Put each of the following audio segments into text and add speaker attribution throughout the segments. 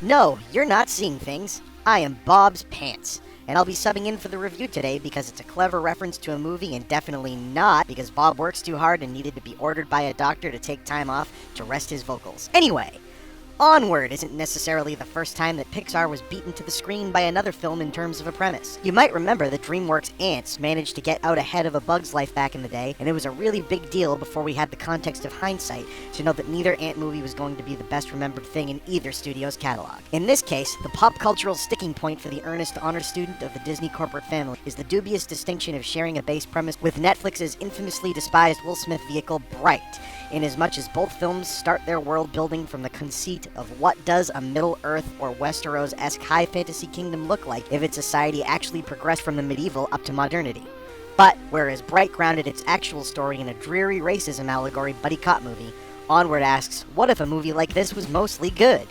Speaker 1: No, you're not seeing things. I am Bob's Pants, and I'll be subbing in for the review today because it's a clever reference to a movie and definitely not because Bob works too hard and needed to be ordered by a doctor to take time off to rest his vocals. Anyway, ONWARD isn't necessarily the first time that Pixar was beaten to the screen by another film in terms of a premise. You might remember that DreamWorks' Ants managed to get out ahead of A Bug's Life back in the day, and it was a really big deal before we had the context of hindsight to know that neither Ant movie was going to be the best remembered thing in either studio's catalog. In this case, the pop cultural sticking point for the earnest honor student of the Disney corporate family is the dubious distinction of sharing a base premise with Netflix's infamously despised Will Smith vehicle, Bright, inasmuch as both films start their world building from the conceit of what does a Middle-earth or Westeros-esque high fantasy kingdom look like if its society actually progressed from the medieval up to modernity. But, whereas Bright grounded its actual story in a dreary racism allegory buddy cop movie, ONWARD asks, what if a movie like this was mostly good?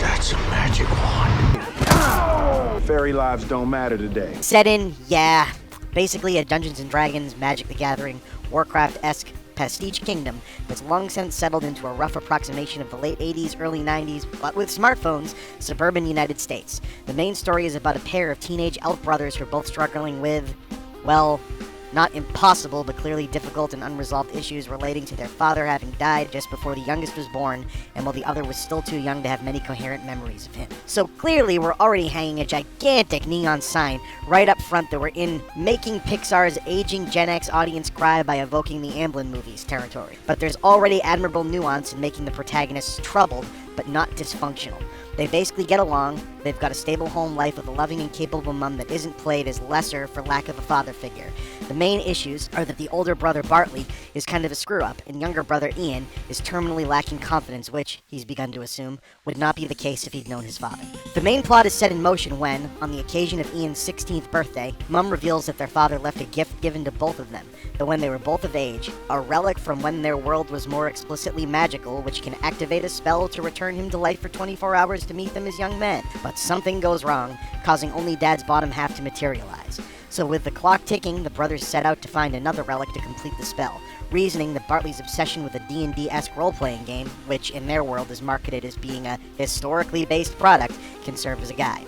Speaker 2: That's a magic wand.
Speaker 3: Fairy lives don't matter today.
Speaker 1: Set in, yeah, basically a Dungeons & Dragons, Magic the Gathering, Warcraft-esque pastiche kingdom that's long since settled into a rough approximation of the late 80s, early 90s, but with smartphones, suburban United States. The main story is about a pair of teenage elf brothers who are both struggling with, well, not impossible, but clearly difficult and unresolved issues relating to their father having died just before the youngest was born, and while the other was still too young to have many coherent memories of him. So clearly we're already hanging a gigantic neon sign right up front that we're in making Pixar's aging Gen X audience cry by evoking the Amblin movies territory. But there's already admirable nuance in making the protagonists troubled, but not dysfunctional. They basically get along, they've got a stable home life with a loving and capable mom that isn't played as lesser for lack of a father figure. The main issues are that the older brother Bartley is kind of a screw-up, and younger brother Ian is terminally lacking confidence, which, he's begun to assume, would not be the case if he'd known his father. The main plot is set in motion when, on the occasion of Ian's 16th birthday, Mum reveals that their father left a gift given to both of them, that when they were both of age, a relic from when their world was more explicitly magical, which can activate a spell to return him to life for 24 hours to meet them as young men. But something goes wrong, causing only Dad's bottom half to materialize. So with the clock ticking, the brothers set out to find another relic to complete the spell, reasoning that Bartley's obsession with a D&D-esque role-playing game, which in their world is marketed as being a historically based product, can serve as a guide.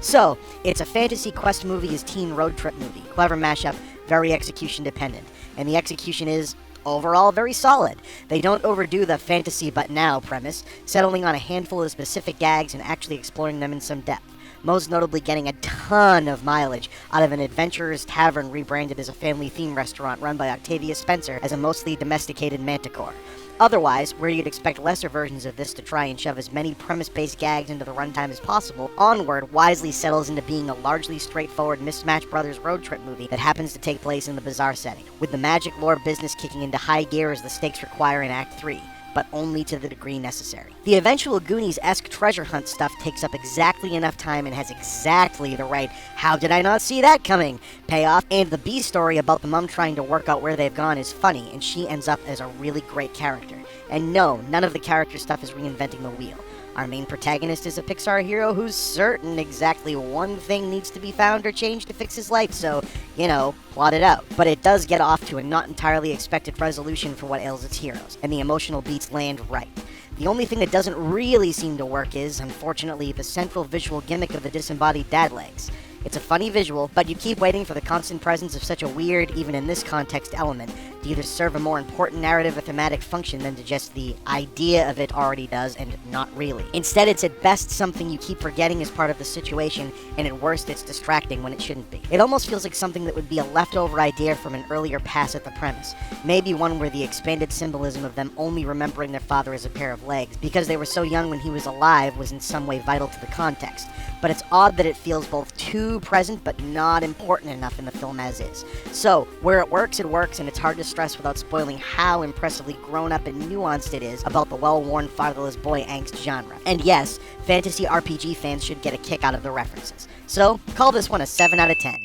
Speaker 1: So, it's a fantasy quest movie as teen road trip movie, clever mashup, very execution dependent, and the execution is overall very solid. They don't overdo the fantasy but now premise, settling on a handful of specific gags and actually exploring them in some depth. Most notably getting a ton of mileage out of an adventurer's tavern rebranded as a family-themed restaurant run by Octavia Spencer as a mostly domesticated manticore. Otherwise, where you'd expect lesser versions of this to try and shove as many premise-based gags into the runtime as possible, ONWARD wisely settles into being a largely straightforward mismatched brothers road trip movie that happens to take place in the bizarre setting, with the magic lore business kicking into high gear as the stakes require in Act 3. But only to the degree necessary. The eventual Goonies-esque treasure hunt stuff takes up exactly enough time and has exactly the right "how did I not see that coming" payoff, and the B story about the mom trying to work out where they've gone is funny, and she ends up as a really great character. And no, none of the character stuff is reinventing the wheel. Our main protagonist is a Pixar hero who's certain exactly one thing needs to be found or changed to fix his life, so, plot it out. But it does get off to a not entirely expected resolution for what ails its heroes, and the emotional beats land right. The only thing that doesn't really seem to work is, unfortunately, the central visual gimmick of the disembodied dad legs. It's a funny visual, but you keep waiting for the constant presence of such a weird, even in this context, element to either serve a more important narrative or thematic function than to just the idea of it already does, and not really. Instead, it's at best something you keep forgetting as part of the situation, and at worst, it's distracting when it shouldn't be. It almost feels like something that would be a leftover idea from an earlier pass at the premise. Maybe one where the expanded symbolism of them only remembering their father as a pair of legs, because they were so young when he was alive, was in some way vital to the context. But it's odd that it feels both too present but not important enough in the film as is. So, where it works, and it's hard to stress without spoiling how impressively grown up and nuanced it is about the well-worn fatherless boy angst genre. And yes, fantasy RPG fans should get a kick out of the references. So, call this one a 7 out of 10.